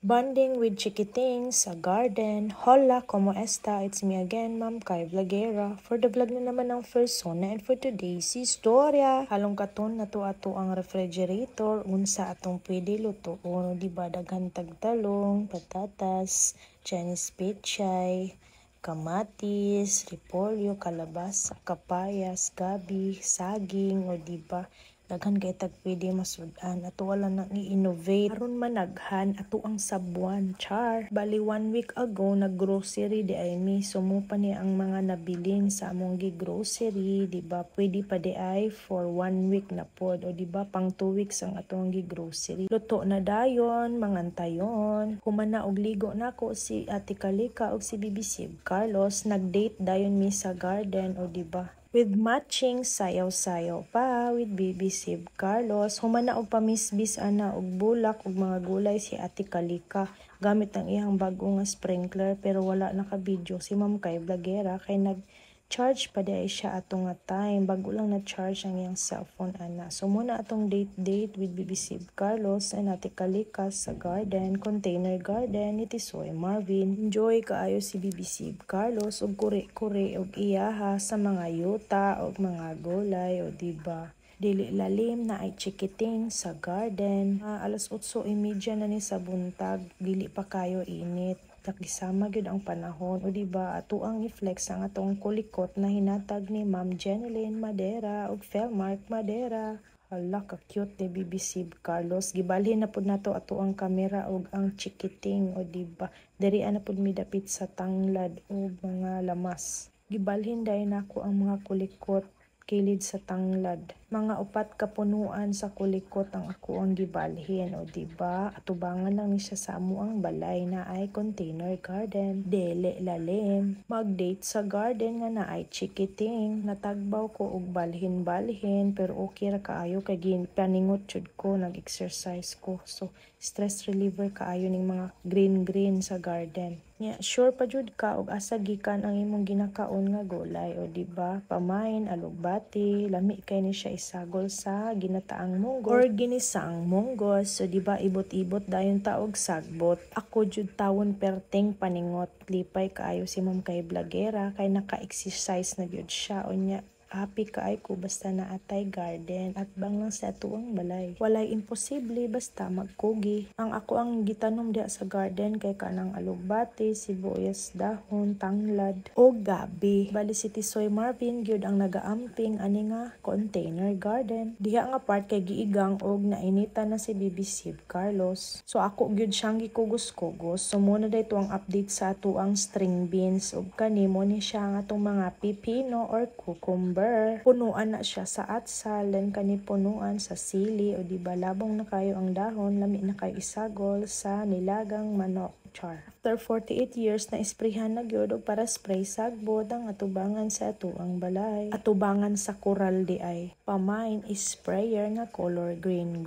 Bonding with Chikiting sa garden. Hola, como esta? It's me again, Ma'am Kai Vlogera. For the vlog na naman ng persona and for today's istorya. Halong katon na to ato ang refrigerator. Unsa atong pwede luto. O, diba, daghan tagtalong, patatas, Chinese pechay, kamatis, repolyo, kalabasa, kapayas, gabi, saging, o diba, daghan kay tag pwede masudan. Ato wala nang i-innovate aron managhan ato ang sabuan. Char, bali 1 week ago nag-grocery di ay mi sumupa ni ang mga nabilin sa among gi-grocery, di ba? Pwede pa di ay for 1 week na pod, o di ba pang 2 weeks ang atong gi-grocery. Luto na dayon, mangantayon. Humana og ligo nako si Ate Kalika og si BBC Carlos, nag-date dayon mi sa garden, o di ba? With matching sayaw-sayaw pa with BBC Carlos. Humana og pamisbis ana og bulak og mga gulay si Ate Kalika gamit ang iyang bago nga sprinkler, pero wala naka-video si Ma'am Kai Vlogera kay nag-charge pa di siya atong nga time. Bago lang na-charge ang iyang cellphone ana. So muna atong date with BBC Carlos and Ate Kalika sa garden, container garden ni Tisoy Marvin. Enjoy kaayo si BBC Carlos og kure-kure og iyaha sa mga yuta og mga gulay, o diba? Dili lalim na ay Chikiting sa garden. Alas 8:30 na ni sa buntag, dili pa kayo init. Nakisama gyud ang panahon, o diba, ato ang i-flex ang atong kulikot na hinatag ni Ma'am Jeneline Madera ug Felmark Madera. Hala, ka-cute ni BBC Carlos. Gibalhin na pud nato ato ang kamera ug ang Chikiting, o diba? Diri na pud midapit sa tanglad ug mga lamas. Gibalhin dai nako ang mga kulikot kilid sa tanglad. Mga 4 ka punuan sa kulikot ang ako ang gibalhin, o diba? Atubangan lang ni siya sa amuang balay na ay container garden. Dele lalim. Mag-date sa garden nga na ay Chikiting. Natagbaw ko og balhin-balhin, pero okay ra kaayo kay paningot jud ko, nag-exercise ko. So stress reliever kaayo ning mga green sa garden. Yeah, sure pa jud ka og asa gikan ang imong ginakaon nga gulay, o diba? Pamain, alugbati, lami kay ni siya isagol sa ginataang munggos or ginisaang munggos. So diba, ibot-ibot dayon ta og sagbot. Ako jud tawon perting paningot. Lipay kaayo si Ma'am Kai Vlogera kay naka-exercise na gyud siya, unya happy kaay ko basta naatay garden at bang lang sa atuang balay. Walay imposible basta magkugi. Ang ako ang gitanom diha sa garden kay kanang alugbati, sibuyas dahon, tanglad o gabi. Bali si Tisoy Marvin gyud ang nagaamping ani nga container garden. Diha nga part kay giigang og nainita na si BBC Carlos. So ako gyud siyang gikugos-kugos. So muna dayto ang update sa atuang string beans ug kanimo ni siya nga atong mga pipino or cucumber. Punuan na siya sa atsal, then kani punuan sa sili, o diba labong na kayo ang dahon, lami na kayo isagol sa nilagang manok. Char. After 48 years na isprehan na gyud og para spray sagbot ang atubangan sa atuang balay. Atubangan sa coral di ay pamain sprayer nga color green.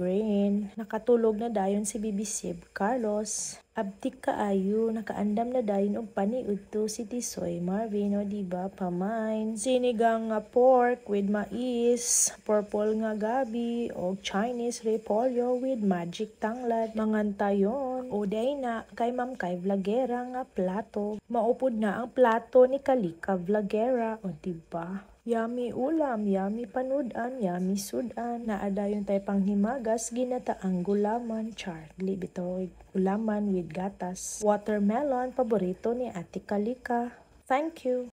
Nakatulog na dayon si BBC Carlos. Abtik kaayo, nakaandam na dayon og paniud to si Tisoy Marvin, o diba? Pamain sinigang nga pork with mais, purple nga gabi og Chinese repolyo with magic tanglad. Mangantayon o day na kay Ma'am Kai Vlogera nga plato. Maupod na ang plato ni Kalika Vlogera, o diba? Yummy ulam, yummy panudan, yummy sudan. Naadayon tay panghimagas, ginataang gulaman. Char, bitaw ulaman with gatas. Watermelon, paborito ni Ate Kalika. Thank you.